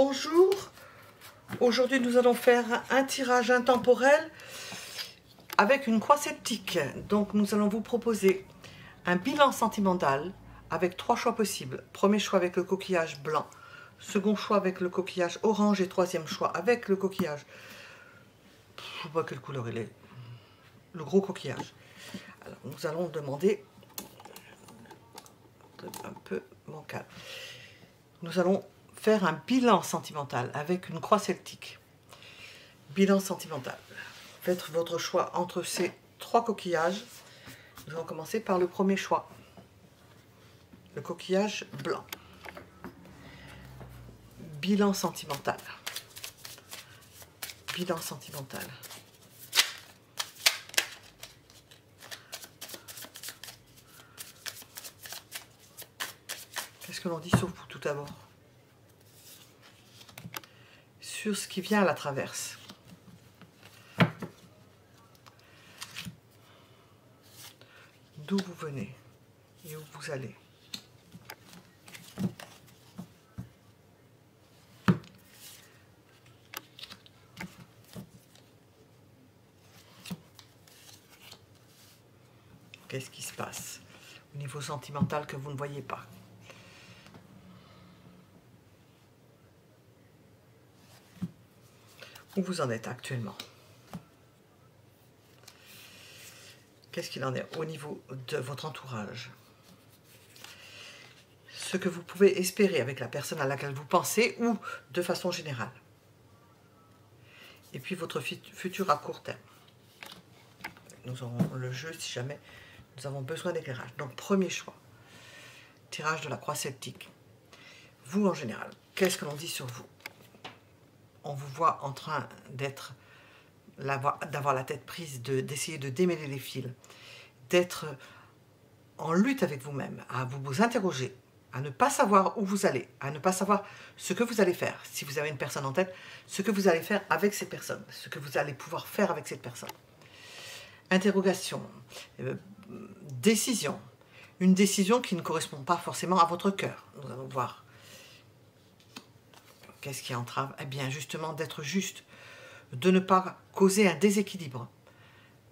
Bonjour, aujourd'hui nous allons faire un tirage intemporel avec une croix sceptique. Donc nous allons vous proposer un bilan sentimental avec 3 choix possibles. Premier choix avec le coquillage blanc, second choix avec le coquillage orange et troisième choix avec le coquillage, je ne sais pas quelle couleur il est, le gros coquillage. Alors nous allons demander, un peu bancal, nous allons faire un bilan sentimental avec une croix celtique. Bilan sentimental. Faites votre choix entre ces 3 coquillages. Nous allons commencer par le premier choix. Le coquillage blanc. Bilan sentimental. Bilan sentimental. Qu'est-ce que l'on dit sur vous tout d'abord? Sur ce qui vient à la traverse. D'où vous venez et où vous allez. Qu'est-ce qui se passe au niveau sentimental que vous ne voyez pas? Où vous en êtes actuellement? Qu'est-ce qu'il en est au niveau de votre entourage? Ce que vous pouvez espérer avec la personne à laquelle vous pensez ou de façon générale. Et puis votre futur à court terme. Nous aurons le jeu si jamais nous avons besoin d'éclairage. Donc premier choix, tirage de la croix celtique. Vous en général, qu'est-ce que l'on dit sur vous? On vous voit en train d'avoir la tête prise, d'essayer de démêler les fils, d'être en lutte avec vous-même, à vous interroger, à ne pas savoir où vous allez, à ne pas savoir ce que vous allez faire, si vous avez une personne en tête, ce que vous allez faire avec cette personne, ce que vous allez pouvoir faire avec cette personne. Interrogation, décision, une décision qui ne correspond pas forcément à votre cœur. Nous allons voir. Qu'est-ce qui entrave? Eh bien, justement, d'être juste, de ne pas causer un déséquilibre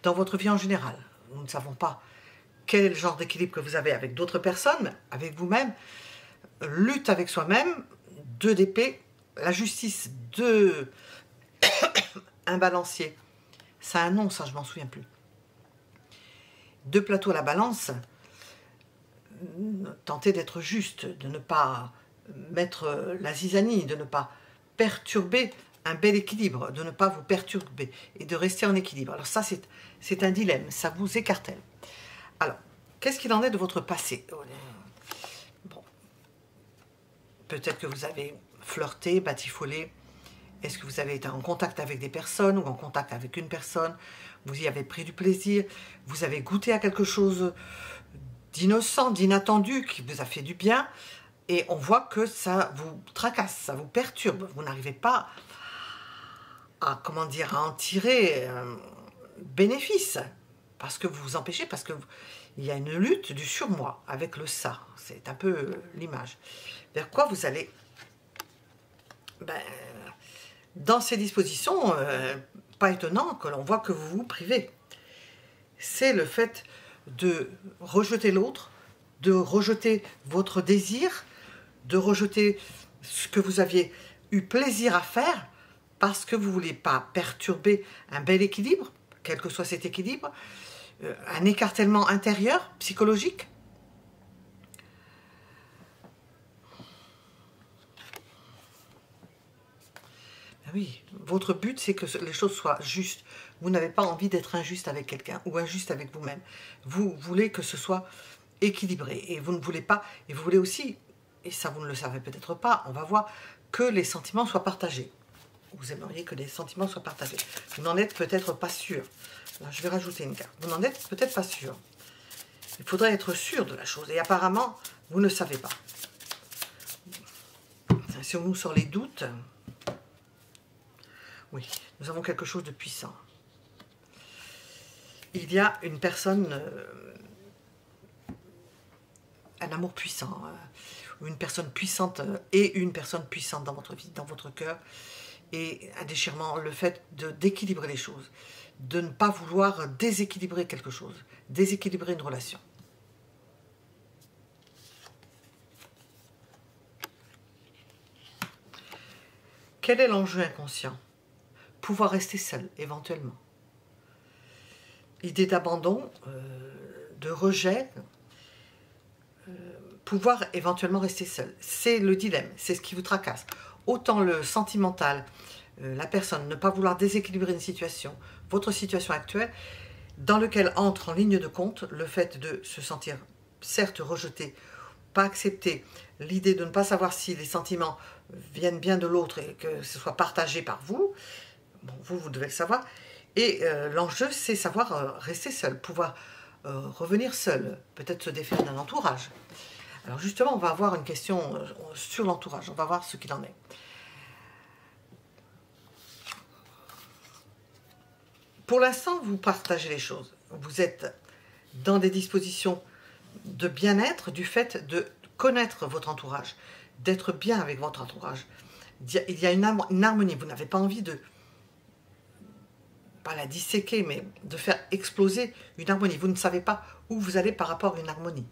dans votre vie en général. Nous ne savons pas quel est le genre d'équilibre que vous avez avec d'autres personnes, avec vous-même. Lutte avec soi-même, 2 d'épée, la justice, 2, un balancier. Ça a un nom, ça, je m'en souviens plus. 2 plateaux à la balance. Tentez d'être juste, de ne pas mettre la zizanie, de ne pas perturber un bel équilibre, de ne pas vous perturber et de rester en équilibre. Alors ça, c'est un dilemme, ça vous écartèle. Alors, qu'est-ce qu'il en est de votre passé? Bon. Peut-être que vous avez flirté, batifolé. Est-ce que vous avez été en contact avec des personnes ou en contact avec une personne? Vous y avez pris du plaisir? Vous avez goûté à quelque chose d'innocent, d'inattendu, qui vous a fait du bien? Et on voit que ça vous tracasse, ça vous perturbe. Vous n'arrivez pas à, comment dire, à en tirer bénéfice. Parce que vous vous empêchez, parce qu'il y a une lutte du surmoi avec le ça. C'est un peu l'image. Vers quoi vous allez? Ben, dans ces dispositions, pas étonnant que l'on voit que vous vous privez. C'est le fait de rejeter l'autre, de rejeter votre désir, de rejeter ce que vous aviez eu plaisir à faire parce que vous ne voulez pas perturber un bel équilibre, quel que soit cet équilibre, un écartèlement intérieur, psychologique. Ben oui, votre but c'est que les choses soient justes. Vous n'avez pas envie d'être injuste avec quelqu'un ou injuste avec vous-même. Vous voulez que ce soit équilibré et vous ne voulez pas, et vous voulez aussi, et ça vous ne le savez peut-être pas, on va voir, que les sentiments soient partagés. Vous aimeriez que les sentiments soient partagés. Vous n'en êtes peut-être pas sûr. Alors, je vais rajouter une carte. Vous n'en êtes peut-être pas sûr. Il faudrait être sûr de la chose. Et apparemment, vous ne savez pas. Si on nous sort les doutes, oui, nous avons quelque chose de puissant. Il y a une personne... un amour puissant, une personne puissante et une personne puissante dans votre vie, dans votre cœur, et un déchirement, le fait d'équilibrer les choses, de ne pas vouloir déséquilibrer quelque chose, déséquilibrer une relation. Quel est l'enjeu inconscient? Pouvoir rester seul, éventuellement. Idée d'abandon, de rejet, pouvoir éventuellement rester seul. C'est le dilemme, c'est ce qui vous tracasse. Autant le sentimental, la personne, ne pas vouloir déséquilibrer une situation, votre situation actuelle, dans lequel entre en ligne de compte le fait de se sentir certes rejeté, pas accepté, l'idée de ne pas savoir si les sentiments viennent bien de l'autre et que ce soit partagé par vous. Bon, vous devez le savoir. Et l'enjeu, c'est savoir rester seul, pouvoir revenir seul, peut-être se défaire d'un entourage. Alors justement, on va avoir une question sur l'entourage, on va voir ce qu'il en est. Pour l'instant, vous partagez les choses. Vous êtes dans des dispositions de bien-être du fait de connaître votre entourage, d'être bien avec votre entourage. Il y a une harmonie, vous n'avez pas envie de, pas la disséquer, mais de faire exploser une harmonie. Vous ne savez pas où vous allez par rapport à une harmonie.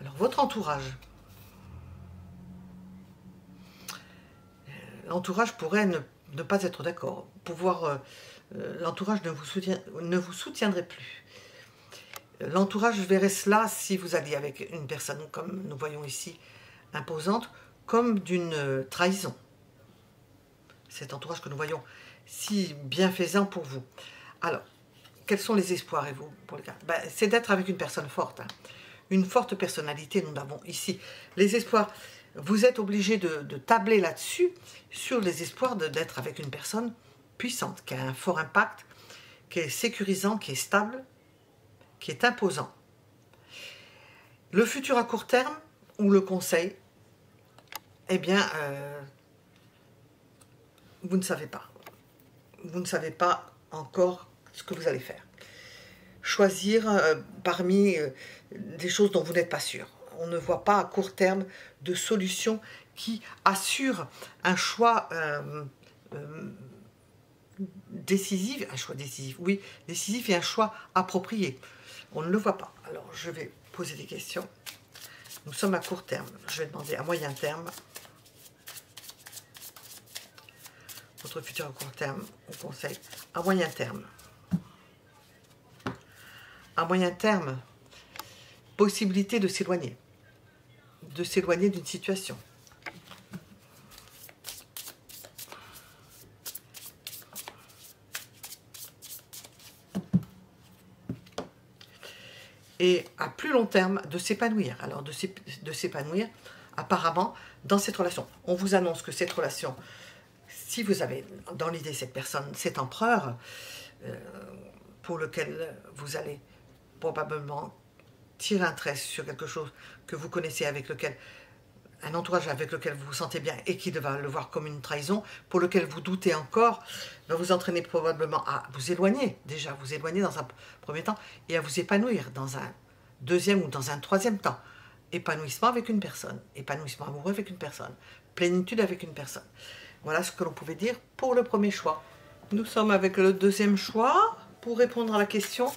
Alors, votre entourage, l'entourage pourrait ne pas être d'accord. L'entourage ne vous soutiendrait plus. L'entourage verrait cela si vous alliez avec une personne, comme nous voyons ici, imposante, comme d'une trahison. Cet entourage que nous voyons si bienfaisant pour vous. Alors, quels sont les espoirs, et vous, pour le cas? C'est d'être avec une personne forte, hein. Une forte personnalité, nous l'avons ici. Les espoirs, vous êtes obligé de tabler là-dessus, sur les espoirs d'être avec une personne puissante, qui a un fort impact, qui est sécurisant, qui est stable, qui est imposant. Le futur à court terme, ou le conseil, eh bien, vous ne savez pas. Vous ne savez pas encore ce que vous allez faire. Choisir parmi des choses dont vous n'êtes pas sûr. On ne voit pas à court terme de solution qui assure un choix décisif, oui, décisif et un choix approprié. On ne le voit pas. Alors, je vais poser des questions. Nous sommes à court terme. Je vais demander à moyen terme. Votre futur à court terme, on conseille à moyen terme. À moyen terme, possibilité de s'éloigner d'une situation. Et à plus long terme, de s'épanouir. Alors, de s'épanouir, apparemment, dans cette relation. On vous annonce que cette relation, si vous avez dans l'idée cette personne, cet empereur, pour lequel vous allez probablement tirer un trait sur quelque chose que vous connaissez, avec lequel, un entourage avec lequel vous vous sentez bien et qui va le voir comme une trahison, pour lequel vous doutez encore, va vous entraîner probablement à vous éloigner, déjà vous éloigner dans un premier temps, et à vous épanouir dans un deuxième ou dans un troisième temps. Épanouissement avec une personne, épanouissement amoureux avec une personne, plénitude avec une personne. Voilà ce que l'on pouvait dire pour le premier choix. Nous sommes avec le deuxième choix pour répondre à la question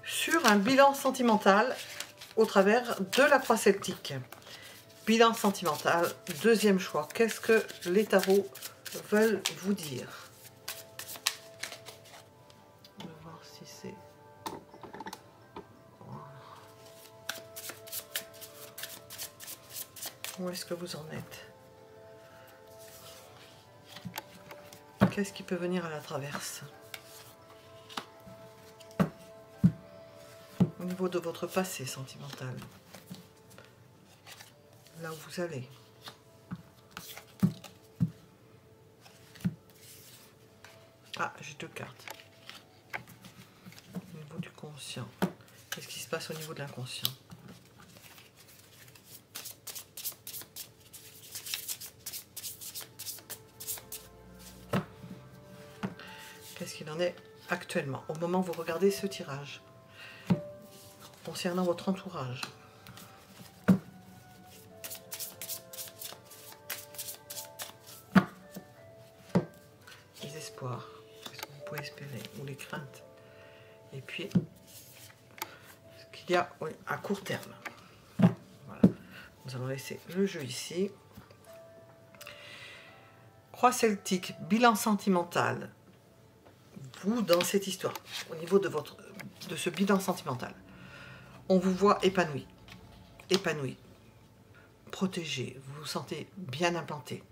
sur un bilan sentimental au travers de la croix celtique. Bilan sentimental, deuxième choix. Qu'est-ce que les tarots veulent vous dire? On va voir si c'est... Où est-ce que vous en êtes? Qu'est-ce qui peut venir à la traverse? Au niveau de votre passé sentimental, là où vous allez. Ah, j'ai deux cartes. Au niveau du conscient. Qu'est-ce qui se passe au niveau de l'inconscient? Qu'est-ce qu'il en est actuellement, au moment où vous regardez ce tirage, concernant votre entourage? puis ce qu'il y a à court terme. Voilà. Nous allons laisser le jeu ici. Croix celtique, bilan sentimental. Vous, dans cette histoire, au niveau de ce bilan sentimental, on vous voit épanoui, protégé, vous vous sentez bien implanté.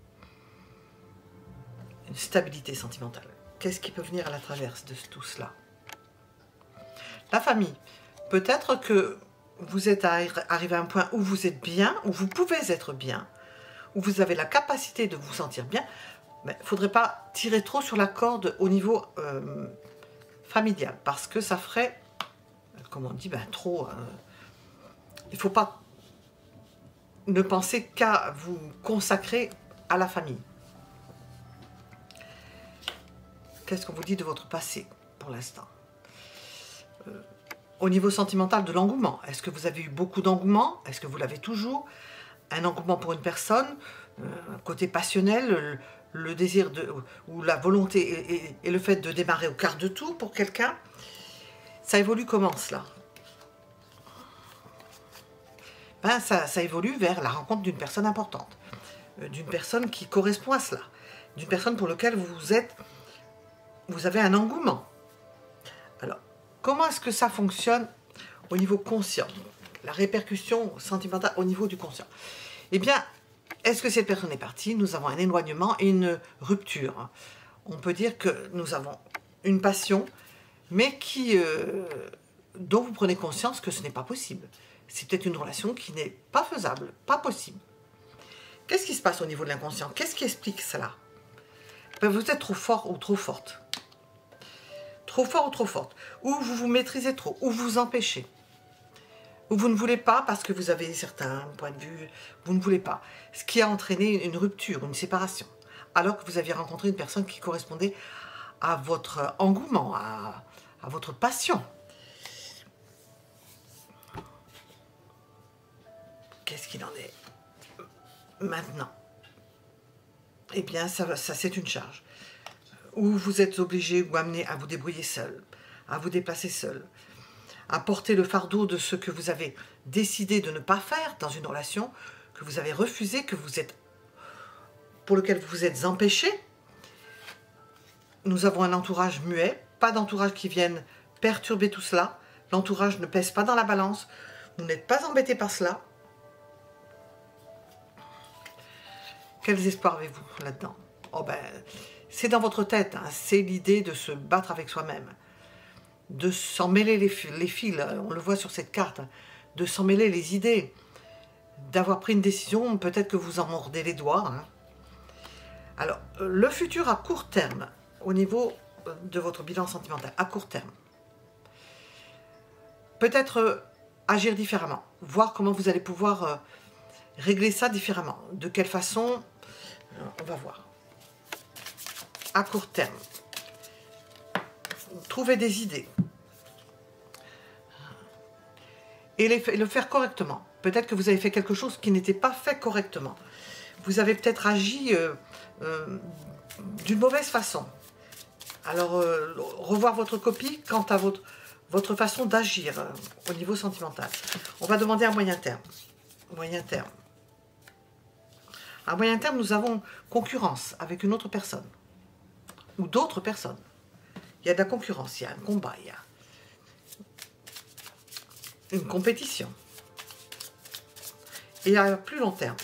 Une stabilité sentimentale. Qu'est-ce qui peut venir à la traverse de tout cela? La famille. Peut-être que vous êtes arrivé à un point où vous êtes bien, où vous pouvez être bien, où vous avez la capacité de vous sentir bien, mais il ne faudrait pas tirer trop sur la corde au niveau familial, parce que ça ferait, comme on dit, trop... il ne faut pas ne penser qu'à vous consacrer à la famille. Qu'est-ce qu'on vous dit de votre passé pour l'instant? Au niveau sentimental, de l'engouement. Est-ce que vous avez eu beaucoup d'engouement? Est-ce que vous l'avez toujours? Un engouement pour une personne, un côté passionnel, le désir ou la volonté et le fait de démarrer au quart de tour pour quelqu'un. Ça évolue comment cela? Ça évolue vers la rencontre d'une personne importante, d'une personne qui correspond à cela, d'une personne pour laquelle vous avez un engouement. Alors, comment est-ce que ça fonctionne au niveau conscient? La répercussion sentimentale au niveau du conscient. Eh bien, est-ce que cette personne est partie? Nous avons un éloignement et une rupture. On peut dire que nous avons une passion, mais dont vous prenez conscience que ce n'est pas possible. C'est peut-être une relation qui n'est pas faisable, pas possible. Qu'est-ce qui se passe au niveau de l'inconscient? Qu'est-ce qui explique cela? Vous êtes trop fort ou trop forte. Trop fort ou trop forte. Ou vous vous maîtrisez trop, ou vous empêchez. Ou vous ne voulez pas parce que vous avez certains points de vue, vous ne voulez pas. Ce qui a entraîné une rupture, une séparation. Alors que vous aviez rencontré une personne qui correspondait à votre engouement, à votre passion. Qu'est-ce qu'il en est maintenant? Eh bien, ça c'est une charge. Ou vous êtes obligé ou amené à vous débrouiller seul, à vous déplacer seul, à porter le fardeau de ce que vous avez décidé de ne pas faire dans une relation, que vous avez refusé, pour lequel vous vous êtes empêché. Nous avons un entourage muet, pas d'entourage qui vienne perturber tout cela. L'entourage ne pèse pas dans la balance. Vous n'êtes pas embêté par cela. Quels espoirs avez-vous là-dedans? Oh ben, c'est dans votre tête, hein. C'est l'idée de se battre avec soi-même, de s'en mêler les fils, on le voit sur cette carte, hein, de s'en mêler les idées, d'avoir pris une décision, peut-être que vous en mordez les doigts. Hein. Alors, le futur à court terme, au niveau de votre bilan sentimental, à court terme, peut-être agir différemment, voir comment vous allez pouvoir régler ça différemment, de quelle façon, on va voir. À court terme, trouver des idées et le faire correctement. Peut-être que vous avez fait quelque chose qui n'était pas fait correctement. Vous avez peut-être agi d'une mauvaise façon. Alors, revoir votre copie quant à votre façon d'agir au niveau sentimental. On va demander à moyen terme. Moyen terme. À moyen terme, nous avons concurrence avec une autre personne. Ou d'autres personnes. Il y a de la concurrence, il y a un combat, il y a une compétition. Et à plus long terme.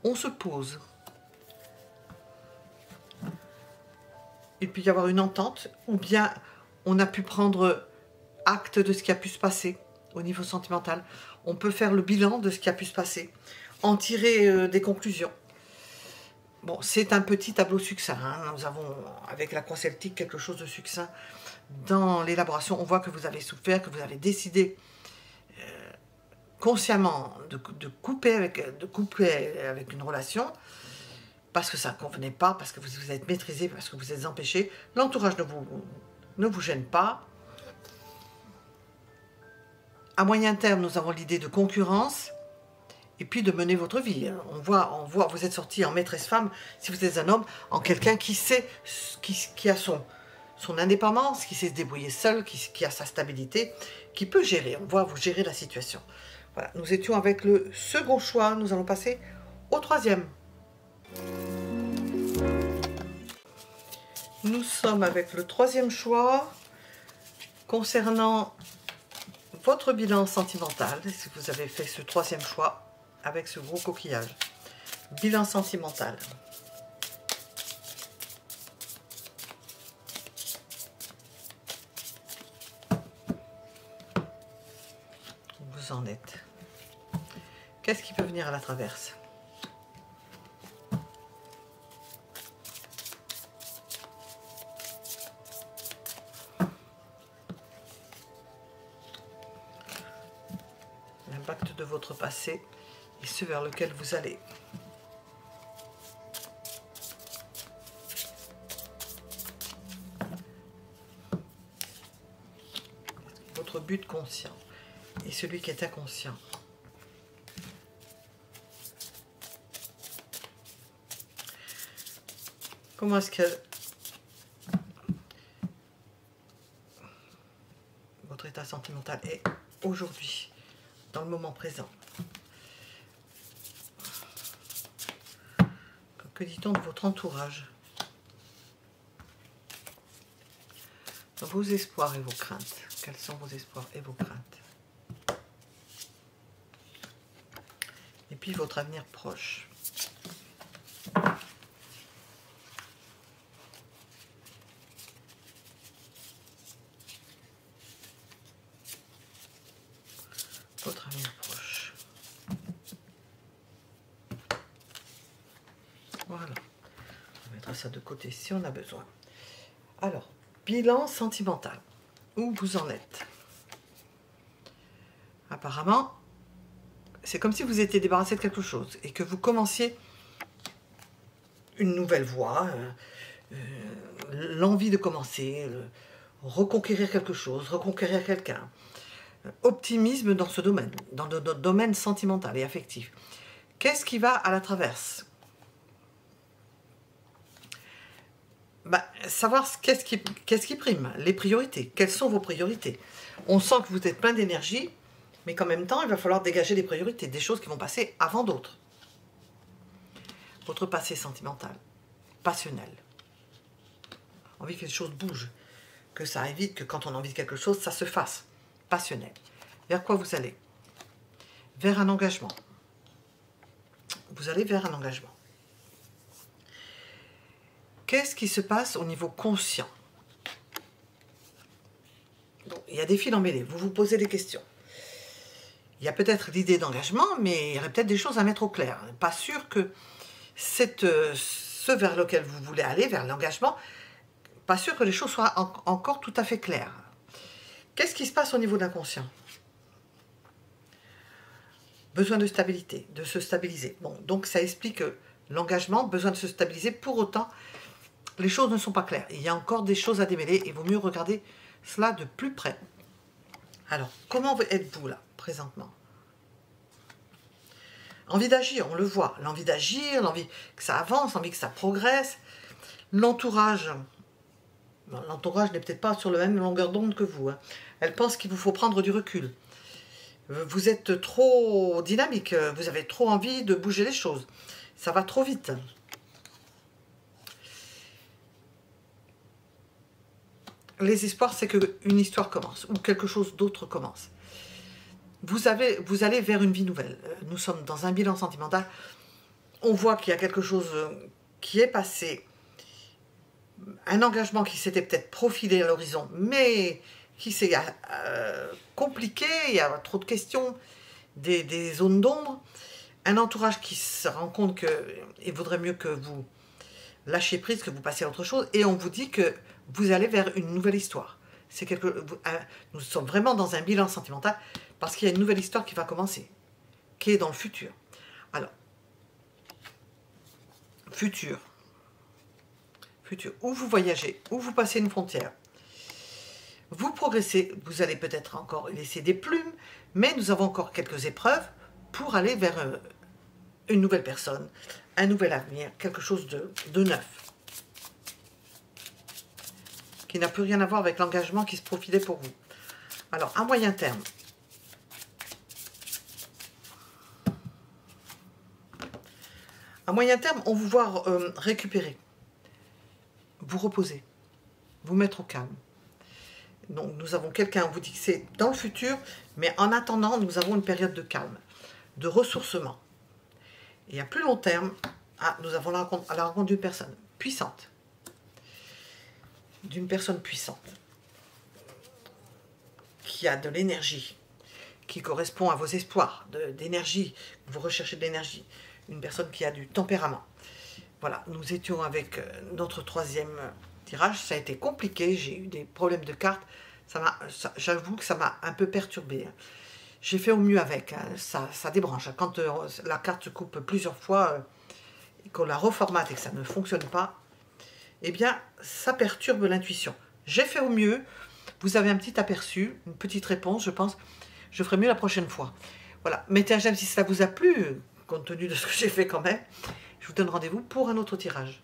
On se pose. Il peut y avoir une entente, ou bien on a pu prendre acte de ce qui a pu se passer au niveau sentimental. On peut faire le bilan de ce qui a pu se passer, en tirer des conclusions. Bon, c'est un petit tableau succinct. Hein. Nous avons, avec la croix celtique, quelque chose de succinct. Dans l'élaboration, on voit que vous avez souffert, que vous avez décidé consciemment de couper avec une relation, parce que ça ne convenait pas, parce que vous vous êtes maîtrisé, parce que vous êtes empêché. L'entourage ne vous gêne pas. À moyen terme, nous avons l'idée de concurrence et puis de mener votre vie. On voit, vous êtes sorti en maîtresse femme, si vous êtes un homme, en quelqu'un qui sait, qui a son indépendance, qui sait se débrouiller seul, qui a sa stabilité, qui peut gérer. On voit vous gérer la situation. Voilà, nous étions avec le second choix, nous allons passer au troisième. Nous sommes avec le troisième choix concernant votre bilan sentimental, si vous avez fait ce troisième choix avec ce gros coquillage. Bilan sentimental. Vous en êtes. Qu'est-ce qui peut venir à la traverse? L'impact de votre passé et ce vers lequel vous allez. Votre but conscient et celui qui est inconscient. Comment est-ce que votre état sentimental est aujourd'hui, dans le moment présent? Que dit-on de votre entourage? Vos espoirs et vos craintes. Quels sont vos espoirs et vos craintes? Et puis votre avenir proche. Votre avenir proche. Voilà. On mettra ça de côté si on a besoin. Alors, bilan sentimental. Où vous en êtes? Apparemment, c'est comme si vous étiez débarrassé de quelque chose et que vous commenciez une nouvelle voie, l'envie de commencer, reconquérir quelque chose, reconquérir quelqu'un. Optimisme dans ce domaine, dans notre domaine sentimental et affectif. Qu'est-ce qui va à la traverse? Savoir qu'est-ce qui prime, les priorités. Quelles sont vos priorités? On sent que vous êtes plein d'énergie, mais qu'en même temps, il va falloir dégager des priorités, des choses qui vont passer avant d'autres. Votre passé sentimental, passionnel. Envie que les choses bougent, que ça aille vite, que quand on a envie de quelque chose, ça se fasse. Passionnel. Vers quoi vous allez? Vers un engagement. Vous allez vers un engagement. Qu'est-ce qui se passe au niveau conscient? Bon, il y a des fils emmêlés, vous vous posez des questions. Il y a peut-être l'idée d'engagement, mais il y aurait peut-être des choses à mettre au clair. Pas sûr que ce vers lequel vous voulez aller, vers l'engagement, pas sûr que les choses soient encore tout à fait claires. Qu'est-ce qui se passe au niveau de l'inconscient? Besoin de stabilité, de se stabiliser. Bon, donc ça explique l'engagement, besoin de se stabiliser. Pour autant, les choses ne sont pas claires. Il y a encore des choses à démêler et il vaut mieux regarder cela de plus près. Alors, comment êtes-vous là, présentement? Envie d'agir, on le voit. L'envie d'agir, l'envie que ça avance, l'envie que ça progresse. L'entourage. L'entourage n'est peut-être pas sur la même longueur d'onde que vous. Hein. Elle pense qu'il vous faut prendre du recul. Vous êtes trop dynamique, vous avez trop envie de bouger les choses. Ça va trop vite. Les espoirs, c'est qu'une histoire commence, ou quelque chose d'autre commence. Vous allez vers une vie nouvelle. Nous sommes dans un bilan sentimental. On voit qu'il y a quelque chose qui est passé, un engagement qui s'était peut-être profilé à l'horizon, mais qui s'est compliqué, il y a trop de questions, des zones d'ombre, un entourage qui se rend compte qu'il vaudrait mieux que vous lâchiez prise, que vous passiez à autre chose, et on vous dit que vous allez vers une nouvelle histoire. Nous sommes vraiment dans un bilan sentimental, parce qu'il y a une nouvelle histoire qui va commencer, qui est dans le futur. Alors, futur, où vous voyagez, où vous passez une frontière, vous progressez, vous allez peut-être encore laisser des plumes, mais nous avons encore quelques épreuves pour aller vers une nouvelle personne, un nouvel avenir, quelque chose de neuf, qui n'a plus rien à voir avec l'engagement qui se profilait pour vous. Alors, à moyen terme, on vous voit récupérer, vous reposer, vous mettre au calme. Donc, nous avons quelqu'un, on vous dit que c'est dans le futur, mais en attendant, nous avons une période de calme, de ressourcement. Et à plus long terme, nous avons la rencontre d'une personne puissante. D'une personne puissante. Qui a de l'énergie. Qui correspond à vos espoirs, d'énergie. Vous recherchez de l'énergie. Une personne qui a du tempérament. Voilà, nous étions avec notre troisième tirage. Ça a été compliqué. J'ai eu des problèmes de cartes. J'avoue que ça m'a un peu perturbé. J'ai fait au mieux avec, ça débranche. Quand la carte se coupe plusieurs fois, et qu'on la reformate et que ça ne fonctionne pas, eh bien, ça perturbe l'intuition. J'ai fait au mieux, vous avez un petit aperçu, une petite réponse, je pense. Je ferai mieux la prochaine fois. Voilà, mettez un j'aime si ça vous a plu, compte tenu de ce que j'ai fait quand même. Je vous donne rendez-vous pour un autre tirage.